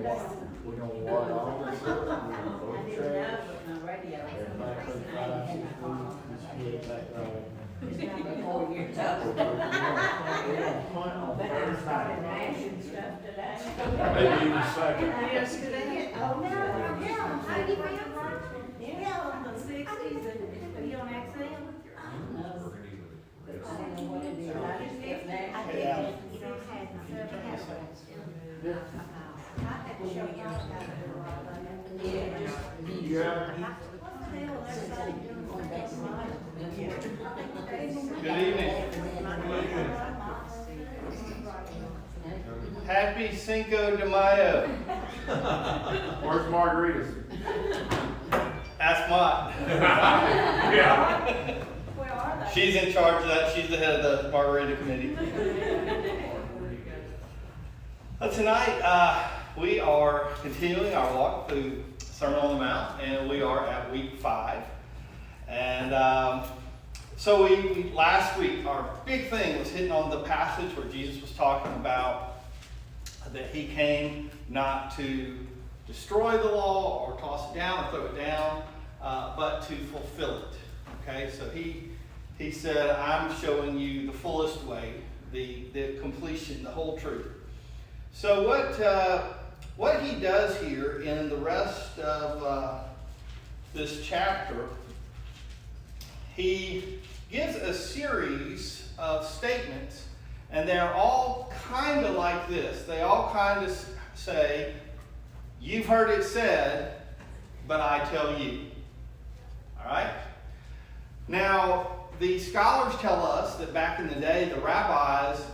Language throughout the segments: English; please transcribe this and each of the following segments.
We're gonna water all this up, we're gonna go I to didn't know trash. with my radio. Everybody put 5, 6 weeks, just put it back right. It's not before you're We're tough. gonna punt on But I started Thursday. ashing stuff today. Maybe even second. Yes, today. Oh, no, yeah, how you been? Yeah, Yeah, the sixties and be on XM. I don't know. I don't know what it is. I just get I nasty. did, Yeah. you know, had my seven hours. Yeah. I had to show y'all how to do all that. Yeah, just. Yeah. What the hell, everybody doing for next month? Good evening. Happy Cinco de Mayo. Where's margaritas? Ask Mott. Yeah. Where are they? She's in charge of that. She's the head of the margarita committee. Tonight, we are continuing our walk through Sermon on the Mount, and we are at week 5. And so we last week, our big thing was hitting on the passage where Jesus was talking about that he came not to destroy the law or toss it down or throw it down, but to fulfill it. Okay, so he said, I'm showing you the fullest way, the completion, the whole truth. So what he does here in the rest of this chapter, he gives a series of statements, and they're all kind of like this. They all kind of say, you've heard it said, but I tell you. All right? Now, the scholars tell us that back in the day, the rabbis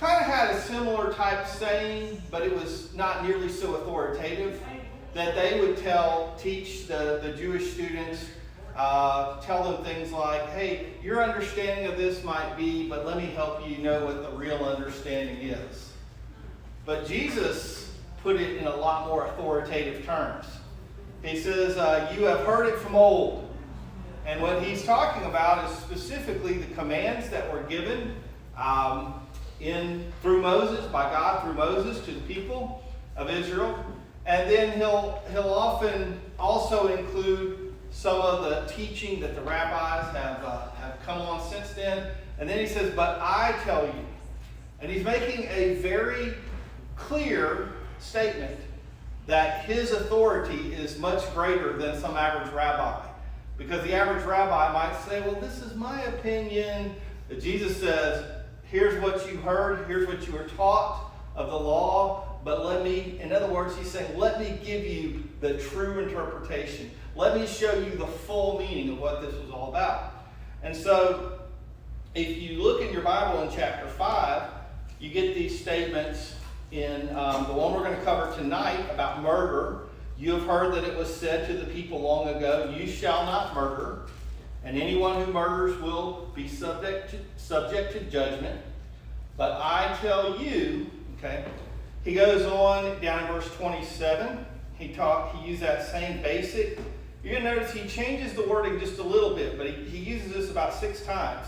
kind of had a similar type saying, but it was not nearly so authoritative, that they would teach the Jewish students, tell them things like, hey, your understanding of this might be, but let me help you know what the real understanding is. But Jesus put it in a lot more authoritative terms. He says, you have heard it from old. And what he's talking about is specifically the commands that were given through Moses, by God through Moses to the people of Israel. And then he'll often also include some of the teaching that the rabbis have come on since then. And then he says, but I tell you. And he's making a very clear statement that his authority is much greater than some average rabbi. Because the average rabbi might say, well, this is my opinion. But Jesus says, here's what you heard, here's what you were taught of the law, but in other words, he's saying, let me give you the true interpretation. Let me show you the full meaning of what this was all about. And so, if you look in your Bible in chapter 5, you get these statements in the one we're going to cover tonight about murder. You have heard that it was said to the people long ago, you shall not murder, and anyone who murders will be subject to judgment. But I tell you, okay, he goes on down in verse 27. He used that same basic. You're going to notice he changes the wording just a little bit, but he uses this about 6 times.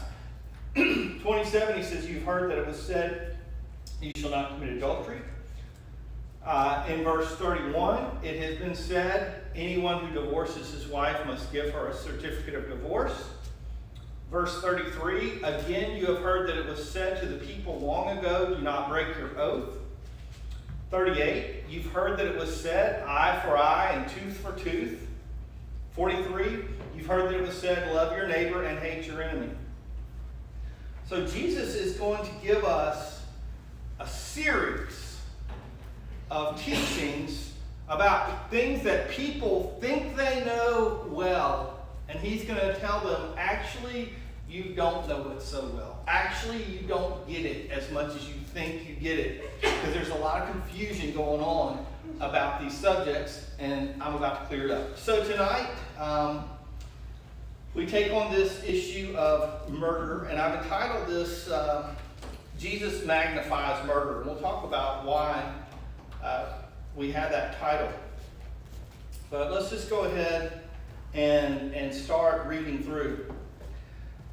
27, he says, you've heard that it was said, you shall not commit adultery. In verse 31, it has been said, anyone who divorces his wife must give her a certificate of divorce. Verse 33, again, you have heard that it was said to the people long ago, do not break your oath. 38, you've heard that it was said, eye for eye and tooth for tooth. 43, you've heard that it was said, love your neighbor and hate your enemy. So Jesus is going to give us a series of teachings about things that people think they know well. And he's going to tell them, actually, you don't know it so well. Actually, you don't get it as much as you think you get it. Because there's a lot of confusion going on about these subjects, and I'm about to clear it up. So tonight, we take on this issue of murder, and I've entitled this, Jesus Magnifies Murder. And we'll talk about why we have that title. But let's just go ahead and start reading through.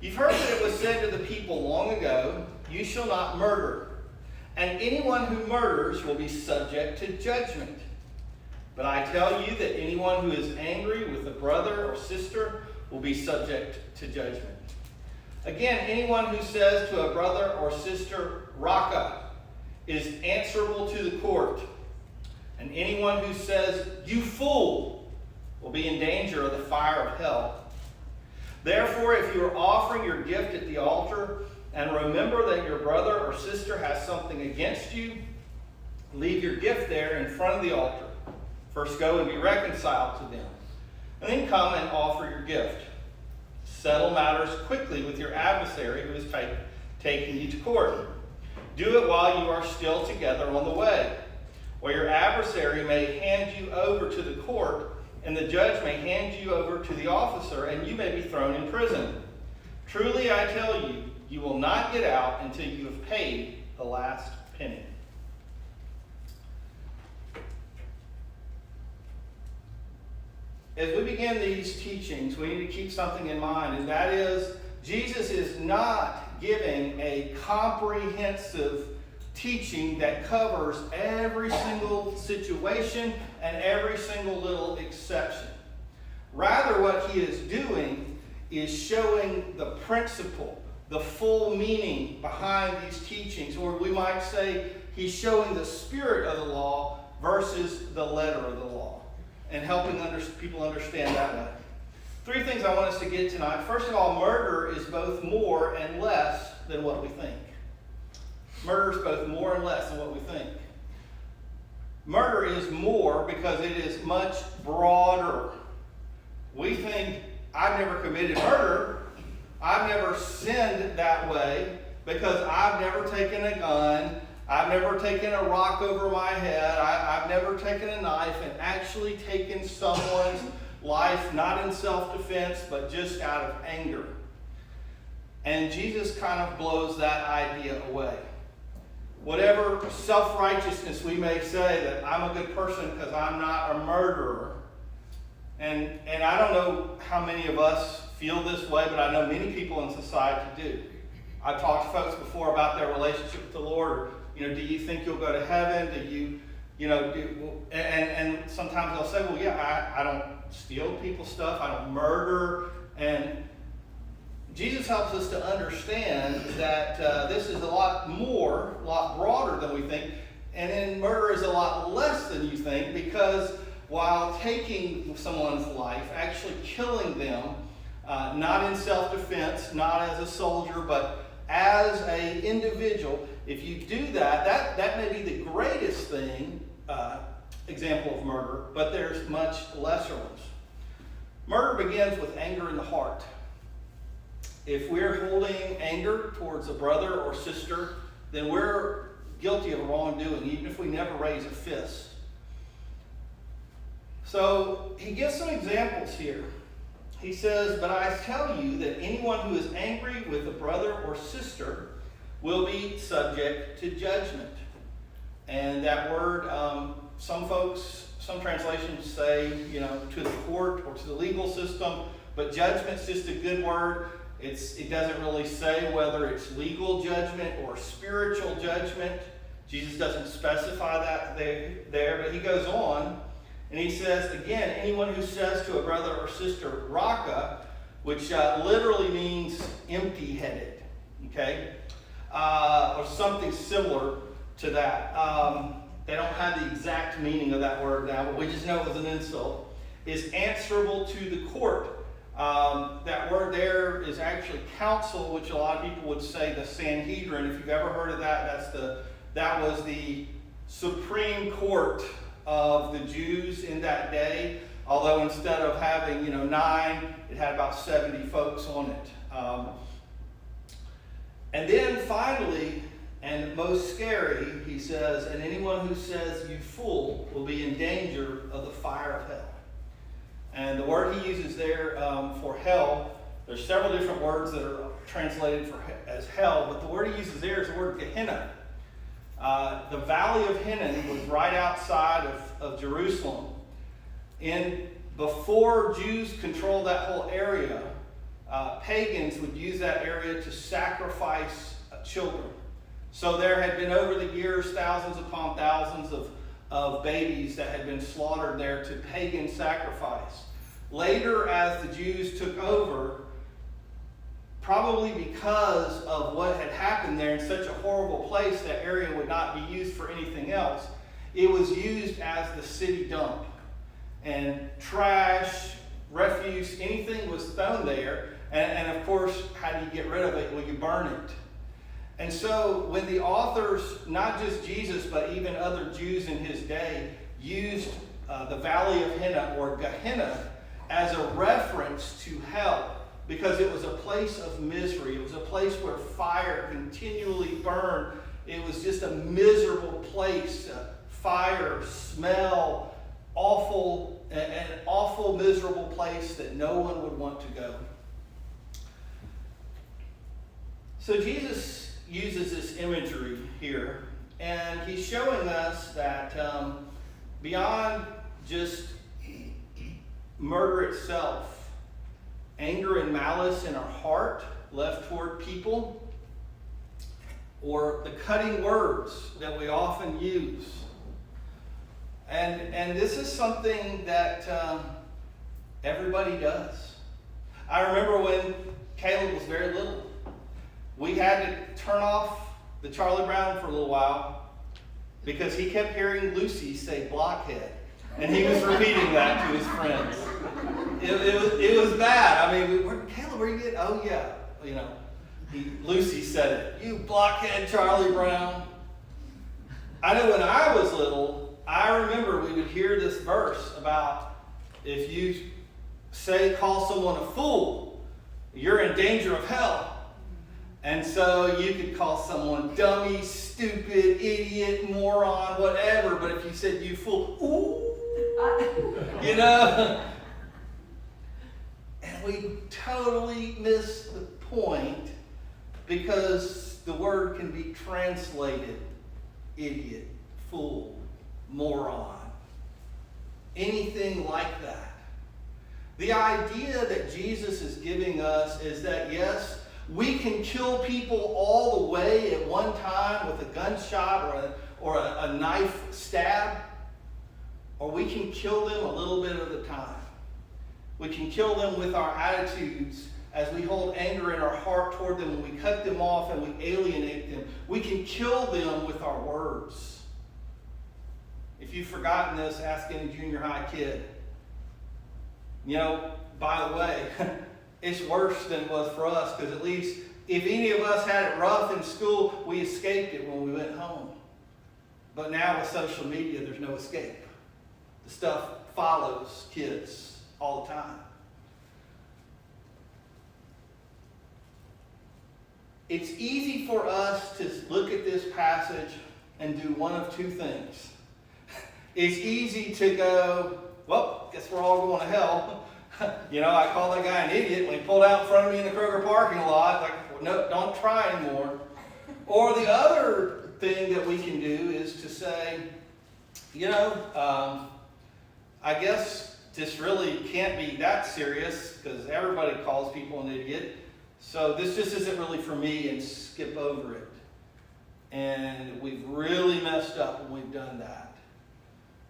You've heard that it was said to the people long ago, you shall not murder, and anyone who murders will be subject to judgment. But I tell you that anyone who is angry with a brother or sister will be subject to judgment. Again, anyone who says to a brother or sister, Raka, is answerable to the court. And anyone who says, you fool, will be in danger of the fire of hell. Therefore, if you are offering your gift at the altar, and remember that your brother or sister has something against you, leave your gift there in front of the altar. First go and be reconciled to them, and then come and offer your gift. Settle matters quickly with your adversary who is taking you to court. Do it while you are still together on the way, or your adversary may hand you over to the court, and the judge may hand you over to the officer, and you may be thrown in prison. Truly I tell you, you will not get out until you have paid the last penny. As we begin these teachings, we need to keep something in mind, and that is Jesus is not giving a comprehensive teaching that covers every single situation and every single little exception. Rather, what he is doing is showing the principle, the full meaning behind these teachings, or we might say he's showing the spirit of the law versus the letter of the law, and helping people understand that way. Three things I want us to get tonight. First of all, murder is both more and less than what we think. Murder is both more and less than what we think. Murder is more because it is much broader. We think, I've never committed murder. I've never sinned that way because I've never taken a gun. I've never taken a rock over my head. I've never taken a knife and actually taken someone's life, not in self-defense, but just out of anger. And Jesus kind of blows that idea away. Whatever self-righteousness we may say that I'm a good person because I'm not a murderer. And I don't know how many of us feel this way, but I know many people in society do. I've talked to folks before about their relationship with the Lord. Do you think you'll go to heaven? And sometimes they'll say, well, yeah, I don't steal people's stuff. I don't murder. And Jesus helps us to understand that this is a lot broader than we think. And then murder is a lot less than you think, because while taking someone's life, actually killing them, not in self-defense, not as a soldier, but as an individual, if you do that may be the greatest thing, example of murder, but there's much lesser ones. Murder begins with anger in the heart. If we're holding anger towards a brother or sister, then we're guilty of wrongdoing, even if we never raise a fist. So he gives some examples here. He says, but I tell you that anyone who is angry with a brother or sister will be subject to judgment. And that word, some translations say, to the court or to the legal system, but judgment's just a good word. It doesn't really say whether it's legal judgment or spiritual judgment. Jesus doesn't specify that there, but he goes on and he says, again, anyone who says to a brother or sister, Raka, which literally means empty-headed, okay? Or something similar to that. They don't have the exact meaning of that word now, but we just know it was an insult, is answerable to the court. That word there is actually council, which a lot of people would say the Sanhedrin. If you've ever heard of that, that was the supreme court of the Jews in that day. Although instead of having 9, it had about 70 folks on it. And then finally, and most scary, he says, and anyone who says you fool will be in danger of the fire of hell. And the word he uses there for hell, there's several different words that are translated as hell, but the word he uses there is the word Gehenna. The valley of Hinnom was right outside of Jerusalem. Before Jews controlled that whole area, pagans would use that area to sacrifice children. So there had been over the years thousands upon thousands of babies that had been slaughtered there to pagan sacrifice. Later, as the Jews took over, probably because of what had happened there in such a horrible place, that area would not be used for anything else. It was used as the city dump. And trash, refuse, anything was thrown there. And of course, how do you get rid of it? Well, you burn it. And so when the authors, not just Jesus, but even other Jews in his day, used the Valley of Hinnom, or Gehenna, as a reference to hell, because it was a place of misery. It was a place where fire continually burned. It was just a miserable place. Fire, smell, an awful, miserable place that no one would want to go. So Jesus uses this imagery here, and he's showing us that beyond just murder itself, anger and malice in our heart left toward people, or the cutting words that we often use. And this is something that everybody does. I remember when Caleb was very little, we had to turn off the Charlie Brown for a little while because he kept hearing Lucy say blockhead. And he was repeating that to his friends. It was bad. I mean, Caleb, where you get? Oh, yeah. You know, Lucy said it. You blockhead, Charlie Brown. I know when I was little, I remember we would hear this verse about if you call someone a fool, you're in danger of hell. And so you could call someone dummy, stupid, idiot, moron, whatever. But if you said you fool, ooh, you know. And we totally miss the point because the word can be translated idiot, fool, moron, anything like that. The idea that Jesus is giving us is that, yes, we can kill people all the way at one time with a gunshot or a knife stab, or we can kill them a little bit at a time. We can kill them with our attitudes as we hold anger in our heart toward them, and we cut them off and we alienate them. We can kill them with our words. If you've forgotten this, ask any junior high kid. You know, by the way, it's worse than it was for us, because at least if any of us had it rough in school, we escaped it when we went home. But now with social media, there's no escape. The stuff follows kids all the time. It's easy for us to look at this passage and do one of two things. It's easy to go, well, guess we're all going to hell. You know, I called that guy an idiot when he pulled out in front of me in the Kroger parking lot. Like, no, don't try anymore. Or the other thing that we can do is to say, you know, I guess this really can't be that serious because everybody calls people an idiot. So this just isn't really for me, and skip over it. And we've really messed up when we've done that.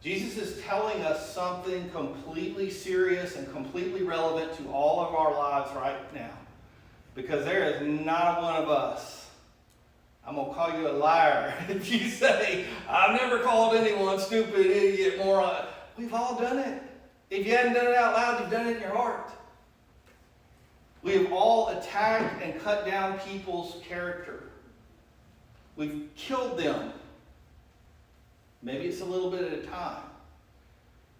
Jesus is telling us something completely serious and completely relevant to all of our lives right now. Because there is not one of us, I'm going to call you a liar if you say, I've never called anyone stupid, idiot, moron. We've all done it. If you hadn't done it out loud, you've done it in your heart. We have all attacked and cut down people's character. We've killed them. Maybe it's a little bit at a time,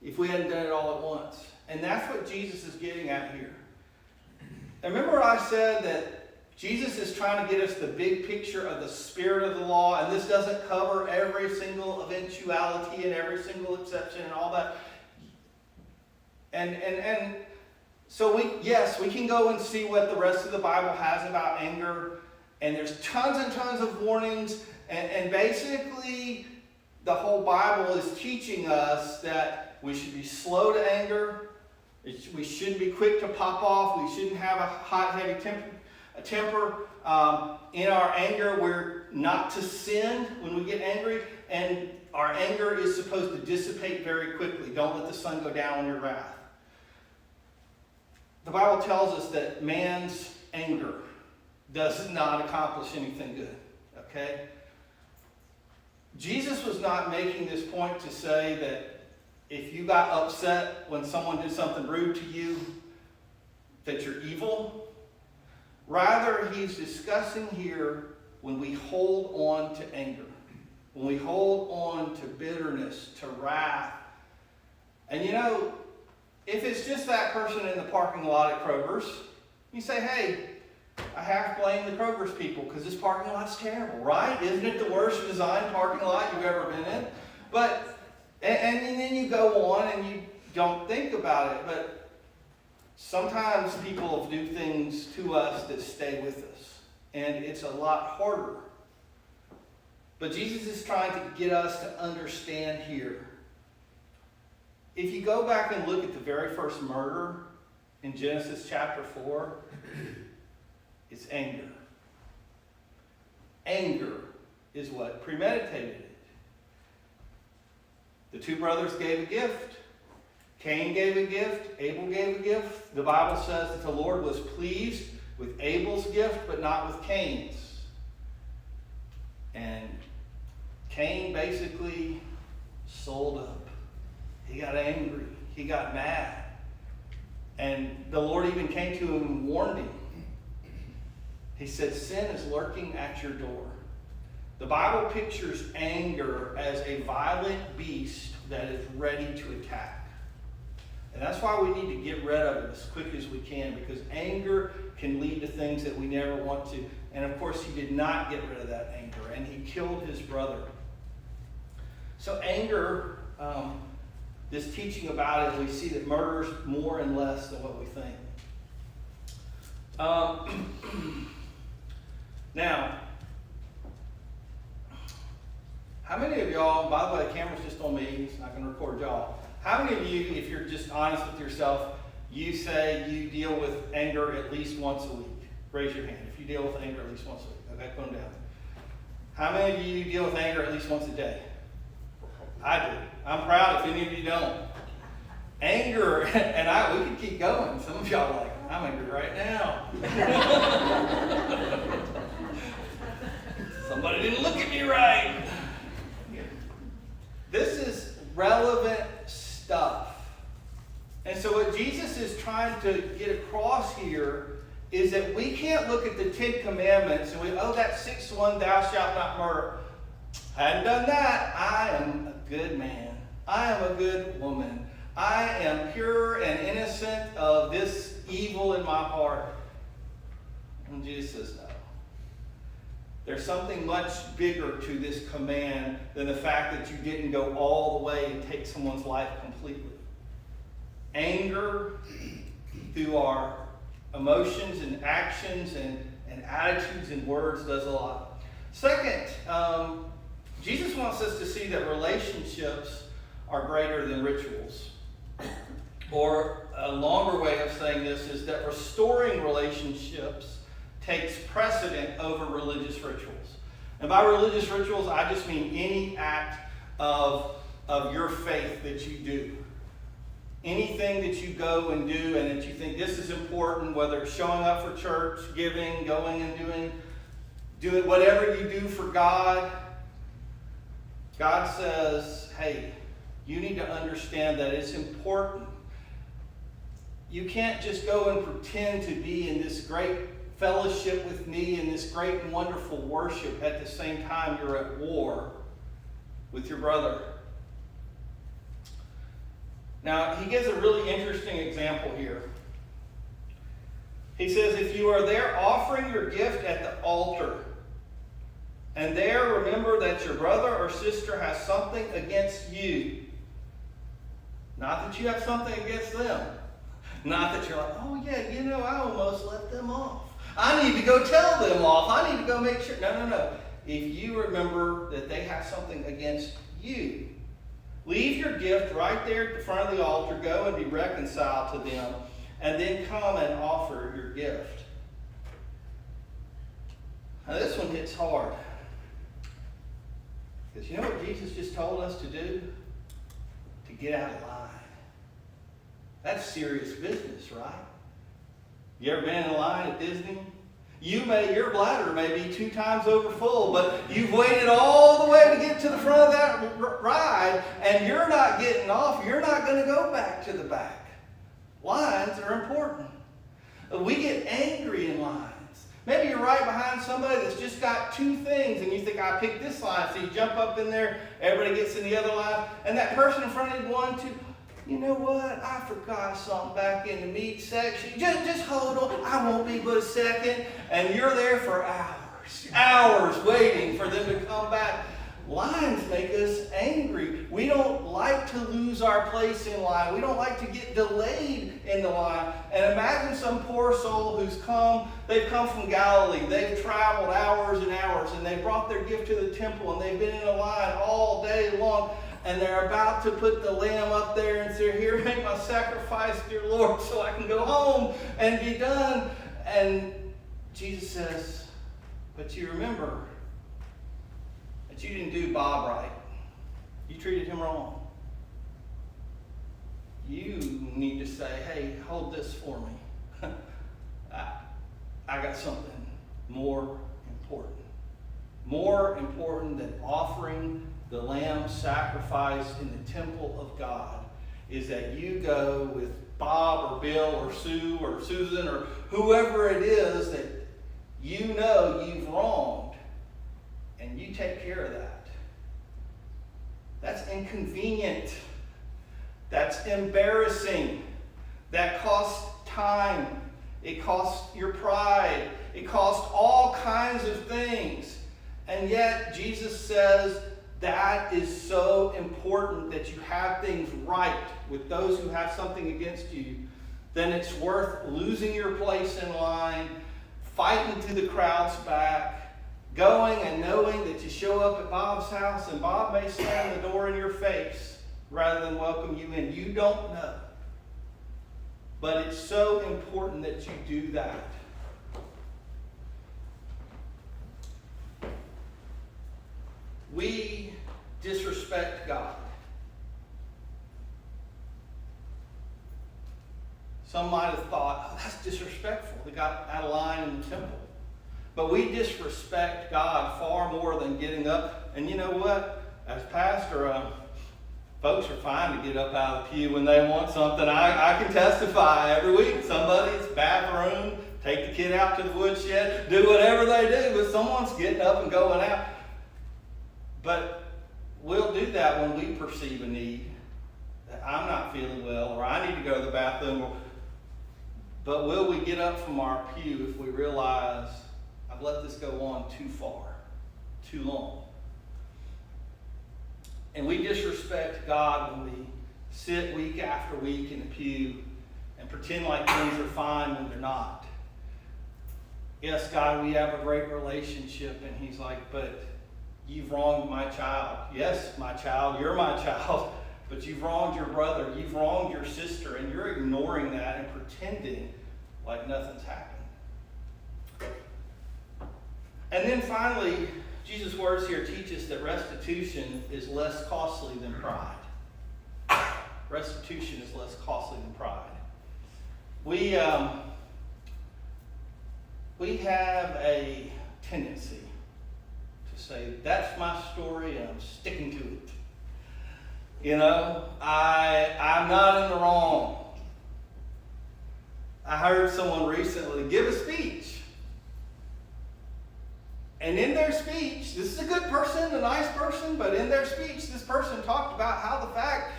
if we hadn't done it all at once. And that's what Jesus is getting at here. And remember I said that Jesus is trying to get us the big picture of the spirit of the law, and this doesn't cover every single eventuality and every single exception and all that. And so we can go and see what the rest of the Bible has about anger, and there's tons and tons of warnings, and basically the whole Bible is teaching us that we should be slow to anger. We shouldn't be quick to pop off. We shouldn't have a hot, heavy temper. In our anger, we're not to sin when we get angry. And our anger is supposed to dissipate very quickly. Don't let the sun go down on your wrath. The Bible tells us that man's anger does not accomplish anything good. Okay? Jesus was not making this point to say that if you got upset when someone did something rude to you, that you're evil. Rather, he's discussing here when we hold on to anger, when we hold on to bitterness, to wrath. And you know, if it's just that person in the parking lot at Kroger's, you say, hey, I have to blame the Kroger's people because this parking lot's terrible, right? Isn't it the worst designed parking lot you've ever been in? But, and then you go on and you don't think about it, but sometimes people do things to us that stay with us, and it's a lot harder. But Jesus is trying to get us to understand here. If you go back and look at the very first murder in Genesis chapter 4, it's anger. Anger is what premeditated it. The two brothers gave a gift. Cain gave a gift. Abel gave a gift. The Bible says that the Lord was pleased with Abel's gift, but not with Cain's. And Cain basically sold up. He got angry. He got mad. And the Lord even came to him and warned him. He said, sin is lurking at your door. The Bible pictures anger as a violent beast that is ready to attack. And that's why we need to get rid of it as quick as we can, because anger can lead to things that we never want to. And of course, he did not get rid of that anger, and he killed his brother. So anger, this teaching about it, we see that murders more and less than what we think. Now, how many of y'all, by the way, the camera's just on me, so I can record y'all. How many of you, if you're just honest with yourself, you say you deal with anger at least once a week? Raise your hand if you deal with anger at least once a week. Okay, put them down. How many of you deal with anger at least once a day? I do. I'm proud if any of you don't. Anger, and we could keep going. Some of y'all are like, I'm angry right now. Somebody didn't look at me right. This is relevant stuff. And so what Jesus is trying to get across here is that we can't look at the 10 Commandments and that sixth one, thou shalt not murder. I hadn't done that. I am a good man. I am a good woman. I am pure and innocent of this evil in my heart. And Jesus says, no. There's something much bigger to this command than the fact that you didn't go all the way and take someone's life completely. Anger, through our emotions and actions and attitudes and words, does a lot. Second, Jesus wants us to see that relationships are greater than rituals. Or a longer way of saying this is that restoring relationships takes precedent over religious rituals. And by religious rituals, I just mean any act of your faith that you do. Anything that you go and do and that you think this is important, whether it's showing up for church, giving, going and doing whatever you do for God, God says, hey, you need to understand that it's important. You can't just go and pretend to be in this great fellowship with me and this great and wonderful worship at the same time you're at war with your brother. Now, he gives a really interesting example here. He says, if you are there offering your gift at the altar, and there remember that your brother or sister has something against you, not that you have something against them, not that you're like, oh yeah, I almost let them off. I need to go tell them off. I need to go make sure. No. If you remember that they have something against you, leave your gift right there at the front of the altar, go and be reconciled to them, and then come and offer your gift. Now this one hits hard. Because you know what Jesus just told us to do? To get out of line. That's serious business, right? You ever been in a line at Disney? Your bladder may be 2 times over full, but you've waited all the way to get to the front of that ride, and you're not getting off. You're not going to go back to the back. Lines are important. We get angry in lines. Maybe you're right behind somebody that's just got 2 things, and you think, I picked this line. So you jump up in there, everybody gets in the other line, and that person in front of you, 1, 2, you know what? I forgot something back in the meat section. Just hold on. I won't be but a second. And you're there for hours waiting for them to come back. Lines make us angry. We don't like to lose our place in line. We don't like to get delayed in the line. And imagine some poor soul they've come from Galilee. They've traveled hours and hours, and they brought their gift to the temple, and they've been in a line all day long. And they're about to put the lamb up there and say, here, make my sacrifice, dear Lord, so I can go home and be done. And Jesus says, but you remember that you didn't do Bob right. You treated him wrong. You need to say, hey, hold this for me. I got something more important. More important than offering the lamb sacrifice in the temple of God is that you go with Bob or Bill or Sue or Susan or whoever it is that you know you've wronged, and you take care of that. That's inconvenient. That's embarrassing. That costs time. It costs your pride. It costs all kinds of things. And yet Jesus says, that is so important that you have things right with those who have something against you. Then it's worth losing your place in line, fighting to the crowd's back, going and knowing that you show up at Bob's house and Bob may slam the door in your face rather than welcome you in. You don't know. But it's so important that you do that. We disrespect God. Some might have thought, oh, that's disrespectful. They got out of line in the temple. But we disrespect God far more than getting up. And you know what? As pastor, folks are fine to get up out of the pew when they want something. I can testify every week. Somebody's bathroom, take the kid out to the woodshed, do whatever they do, but someone's getting up and going out. But we'll do that when we perceive a need. That I'm not feeling well, or I need to go to the bathroom. But will we get up from our pew if we realize I've let this go on too far, too long? And we disrespect God when we sit week after week in the pew and pretend like things are fine when they're not. Yes, God, we have a great relationship. And he's like, but you've wronged my child. Yes, my child, you're my child. But you've wronged your brother. You've wronged your sister. And you're ignoring that and pretending like nothing's happened. And then finally, Jesus' words here teach us that restitution is less costly than pride. Restitution is less costly than pride. We have a tendency to say, that's my story and I'm sticking to it. You know, I'm not in the wrong. I heard someone recently give a speech. And in their speech, this is a good person, a nice person, but in their speech, this person talked about how the fact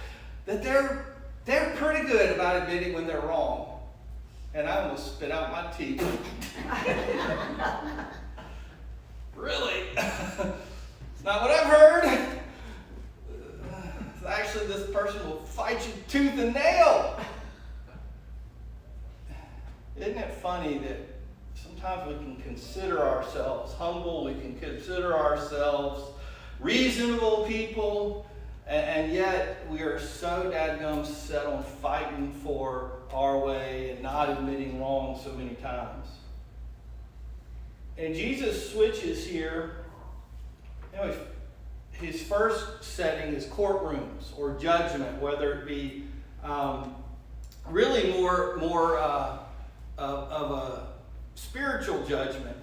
that they're pretty good about admitting when they're wrong. And I almost spit out my teeth. Really? It's not what I've heard. Actually, this person will fight you tooth and nail. Isn't it funny that sometimes we can consider ourselves humble, we can consider ourselves reasonable people, and yet we are so dadgum set on fighting for our way and not admitting wrong so many times. And Jesus switches here. You know, his first setting is courtrooms or judgment, whether it be really more of a spiritual judgment,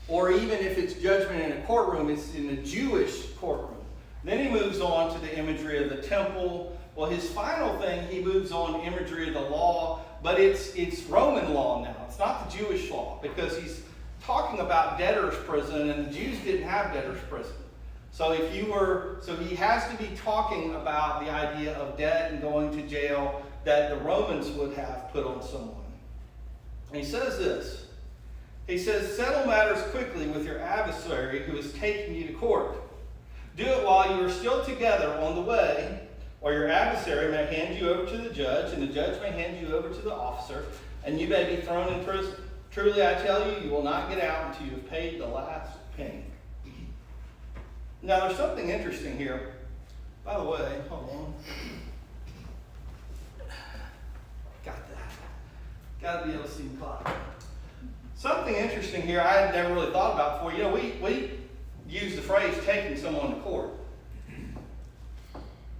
or even if it's judgment in a courtroom, it's in a Jewish courtroom. Then he moves on to the imagery of the temple. Well, his final thing, he moves on to imagery of the law, but it's Roman law now. It's not the Jewish law, because he's talking about debtor's prison, and the Jews didn't have debtor's prison. So he has to be talking about the idea of debt and going to jail that the Romans would have put on someone. And he says this. He says, settle matters quickly with your adversary who is taking you to court. Do it while you are still together on the way, or your adversary may hand you over to the judge, and the judge may hand you over to the officer, and you may be thrown in prison. Truly I tell you, you will not get out until you have paid the last penny. Now there's something interesting here. By the way, hold on. Got that. Got to be able to see the clock. Something interesting here I had never really thought about before. You know, we use the phrase taking someone to court.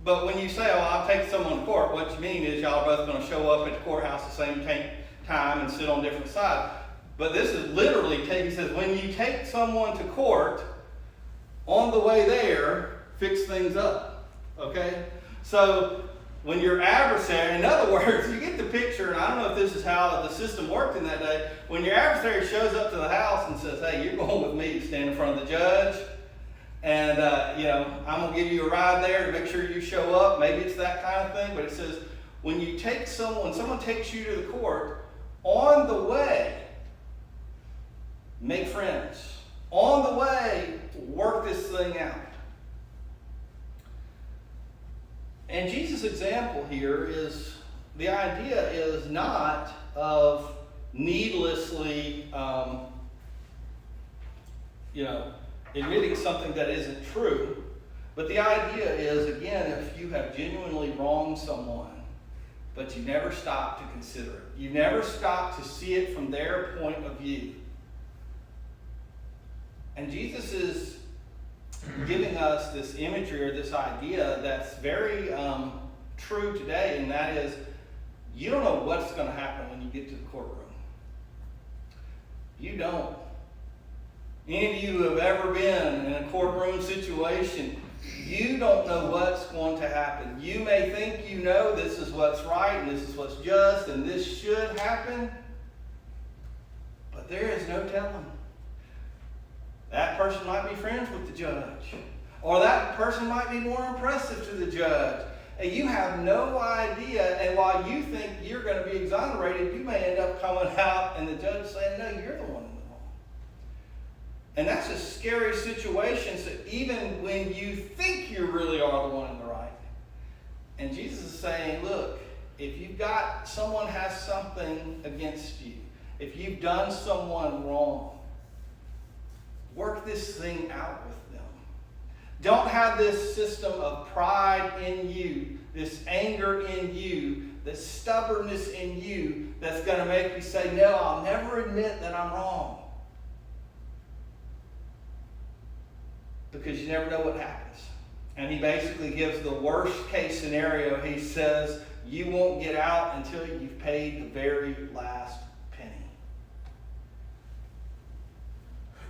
But when you say, oh, I'll take someone to court, what you mean is y'all are both going to show up at the courthouse the same time and sit on different sides. But this is literally, he says, when you take someone to court, on the way there, fix things up. Okay? So, when your adversary, in other words, you get the picture, and I don't know if this is how the system worked in that day, when your adversary shows up to the house and says, hey, you're going with me to stand in front of the judge, and, I'm going to give you a ride there to make sure you show up. Maybe it's that kind of thing, but it says, when someone takes you to the court, on the way, make friends. On the way, work this thing out. And Jesus' example here is, the idea is not of needlessly, admitting something that isn't true. But the idea is, again, if you have genuinely wronged someone, but you never stop to consider it. You never stop to see it from their point of view. And Jesus is giving us this imagery or this idea that's very true today, and that is, you don't know what's going to happen when you get to the courtroom. You don't. Any of you who have ever been in a courtroom situation, you don't know what's going to happen. You may think you know this is what's right and this is what's just and this should happen, but there is no telling. That person might be friends with the judge, or that person might be more impressive to the judge. And you have no idea, and while you think you're going to be exonerated, you may end up coming out and the judge saying, no, you're the one in the wrong. And that's a scary situation, so even when you think you really are the one in the right. And Jesus is saying, look, if you've got, someone has something against you, if you've done someone wrong, work this thing out with them. Don't have this system of pride in you, this anger in you, this stubbornness in you that's going to make you say, no, I'll never admit that I'm wrong. Because you never know what happens. And he basically gives the worst case scenario. He says, you won't get out until you've paid the very last penny.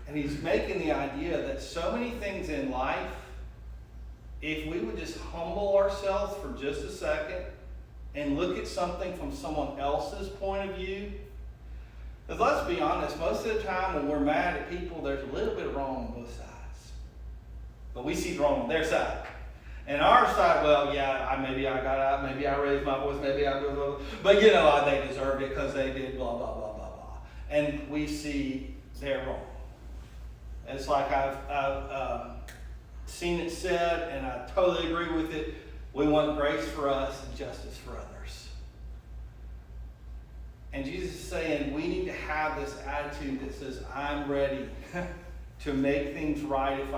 And he's making the idea that so many things in life, if we would just humble ourselves for just a second and look at something from someone else's point of view, because let's be honest, most of the time when we're mad at people, there's a little bit of wrong on both sides. But we see the wrong on their side. And our side, well, yeah, maybe I got out, maybe I raised my voice, maybe I blah, blah, blah. But they deserved it because they did blah, blah, blah, blah, blah. And we see they're wrong. It's like I've seen it said, and I totally agree with it. We want grace for us and justice for others. And Jesus is saying we need to have this attitude that says, I'm ready to make things right if